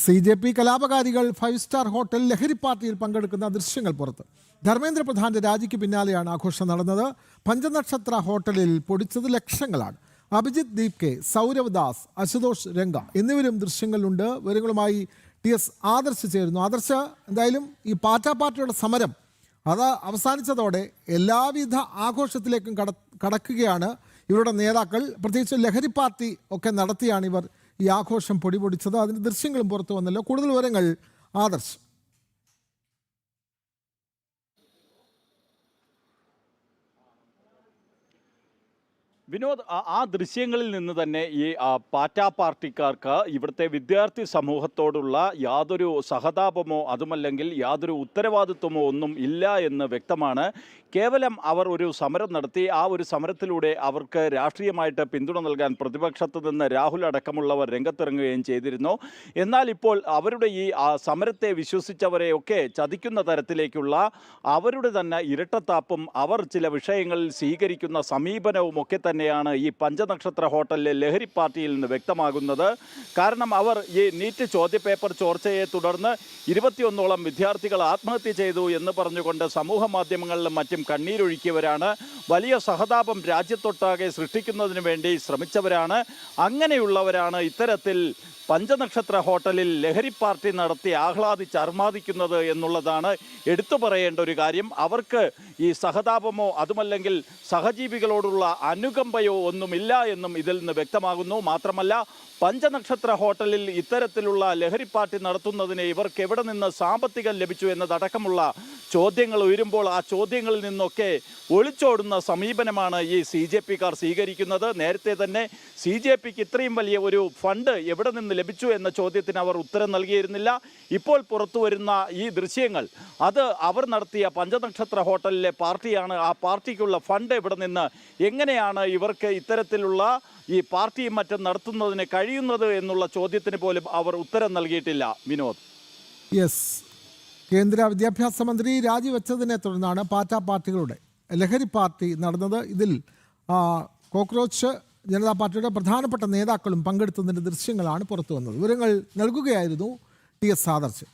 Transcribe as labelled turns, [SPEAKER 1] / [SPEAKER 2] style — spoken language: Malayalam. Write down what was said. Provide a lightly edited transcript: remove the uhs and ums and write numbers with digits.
[SPEAKER 1] CJP കലാപകാരികൾ 5-സ്റ്റാർ ഹോട്ടൽ ലഹരി പാർട്ടിയിൽ പങ്കെടുക്കുന്ന ദൃശ്യങ്ങൾ പുറത്ത്. ധർമ്മേന്ദ്ര പ്രധാന്റെ രാജിക്ക് പിന്നാലെയാണ് ആഘോഷം നടന്നത്. പഞ്ചനക്ഷത്ര ഹോട്ടലിൽ പൊടിച്ചത് ലക്ഷങ്ങളാണ്. അഭിജിത്ത് ദീപ് കെ, സൗരവ് ദാസ്, അശുതോഷ് രംഗ എന്നിവരും ദൃശ്യങ്ങളിലുണ്ട്. വിവരങ്ങളുമായി TS ആദർശ് ചേരുന്നു. ആദർശ്, എന്തായാലും ഈ പാർട്ടിയുടെ സമരം അത് അവസാനിച്ചതോടെ എല്ലാവിധ ആഘോഷത്തിലേക്കും കടക്കുകയാണ് ഇവരുടെ നേതാക്കൾ. പ്രത്യേകിച്ച് ലഹരി പാർട്ടി ഒക്കെ നടത്തിയാണ് ഇവർ ഈ ആഘോഷം പൊടിപൊടിച്ചത്. അതിൻ്റെ ദൃശ്യങ്ങളും പുറത്തു വന്നല്ലോ. കൂടുതൽ വിവരങ്ങൾ ആദർശ്.
[SPEAKER 2] വിനോദ്, ആ ദൃശ്യങ്ങളിൽ നിന്ന് തന്നെ ഈ പാറ്റാ പാർട്ടിക്കാർക്ക് ഇവിടുത്തെ വിദ്യാർത്ഥി സമൂഹത്തോടുള്ള യാതൊരു സഹതാപമോ അതുമല്ലെങ്കിൽ യാതൊരു ഉത്തരവാദിത്വമോ ഒന്നും ഇല്ല എന്ന് വ്യക്തമാണ്. കേവലം അവർ ഒരു സമരം നടത്തി. ആ ഒരു സമരത്തിലൂടെ അവർക്ക് രാഷ്ട്രീയമായിട്ട് പിന്തുണ നൽകാൻ പ്രതിപക്ഷത്ത് നിന്ന് രാഹുൽ അടക്കമുള്ളവർ രംഗത്തിറങ്ങുകയും ചെയ്തിരുന്നു. എന്നാൽ ഇപ്പോൾ അവരുടെ ഈ സമരത്തെ വിശ്വസിച്ചവരെയൊക്കെ ചതിക്കുന്ന തരത്തിലേക്കുള്ള അവരുടെ തന്നെ ഇരട്ടത്താപ്പും അവർ ചില വിഷയങ്ങളിൽ സ്വീകരിക്കുന്ന സമീപനവും ഒക്കെ തന്നെയാണ് ഈ പഞ്ചനക്ഷത്ര ഹോട്ടലിലെ ലഹരി പാർട്ടിയിൽ നിന്ന് വ്യക്തമാകുന്നത്. കാരണം അവർ ഈ നീറ്റ് ചോദ്യപേപ്പർ ചോർച്ചയെ തുടർന്ന് 21ഓളം വിദ്യാർത്ഥികൾ ആത്മഹത്യ ചെയ്തു എന്ന് പറഞ്ഞുകൊണ്ട് സമൂഹ മാധ്യമങ്ങളിലും മറ്റും കണ്ണീരൊഴുക്കിയവരാണ്. വലിയ സഹതാപം രാജ്യത്തൊട്ടാകെ സൃഷ്ടിക്കുന്നതിന് വേണ്ടി ശ്രമിച്ചവരാണ്. അങ്ങനെയുള്ളവരാണ് ഇത്തരത്തിൽ പഞ്ചനക്ഷത്ര ഹോട്ടലിൽ ലഹരി പാർട്ടി നടത്തി ആഹ്ലാദിച്ചർമാദിക്കുന്നത് എന്നുള്ളതാണ് എടുത്തു പറയേണ്ട ഒരു കാര്യം. അവർക്ക് ഈ സഹതാപമോ അതുമല്ലെങ്കിൽ സഹജീവികളോടുള്ള അനുകമ്പയോ ഒന്നുമില്ല എന്നും ഇതിൽ നിന്ന് വ്യക്തമാകുന്നു. മാത്രമല്ല, പഞ്ചനക്ഷത്ര ഹോട്ടലിൽ ഇത്തരത്തിലുള്ള ലഹരി പാർട്ടി നടത്തുന്നതിന് ഇവർക്ക് എവിടെ നിന്ന് സാമ്പത്തികം ലഭിച്ചു എന്നതടക്കമുള്ള ചോദ്യങ്ങൾ ഉയരുമ്പോൾ ആ ചോദ്യങ്ങളിൽ നിന്നൊക്കെ ഒളിച്ചോടുന്ന സമീപനമാണ് ഈ CJPക്കാർ സ്വീകരിക്കുന്നത്. നേരത്തെ തന്നെ CJPക്ക് ഇത്രയും വലിയ ഒരു ഫണ്ട് എവിടെ നിന്ന് ലഭിച്ചു എന്ന ചോദ്യത്തിന് അവർ ഉത്തരം നൽകിയിരുന്നില്ല. ഇപ്പോൾ പുറത്തു വരുന്ന ഈ ദൃശ്യങ്ങൾ അത് അവർ നടത്തിയ പഞ്ചനക്ഷത്ര ഹോട്ടലിലെ പാർട്ടിയാണ്. ആ പാർട്ടിക്കുള്ള ഫണ്ട് എവിടെ നിന്ന്, എങ്ങനെയാണ് ഇവർക്ക് ഇത്തരത്തിലുള്ള ഈ പാർട്ടിയും മറ്റും നടത്തുന്നതിന് കഴിയുന്നത് എന്നുള്ള ചോദ്യത്തിന് പോലും അവർ ഉത്തരം നൽകിയിട്ടില്ല. വിനോദ്,
[SPEAKER 1] യെസ്, കേന്ദ്ര വിദ്യാഭ്യാസ മന്ത്രി രാജിവെച്ചതിനെ തുടർന്നാണ് പാർട്ടികളുടെ ലഹരി പാർട്ടി നടന്നത്. ഇതിൽ കോക്രോച്ച് ജനതാ പാർട്ടിയുടെ പ്രധാനപ്പെട്ട നേതാക്കളും പങ്കെടുത്തതിൻ്റെ ദൃശ്യങ്ങളാണ് പുറത്തു വന്നത്. വിവരങ്ങൾ നൽകുകയായിരുന്നു TS ആദർശ്.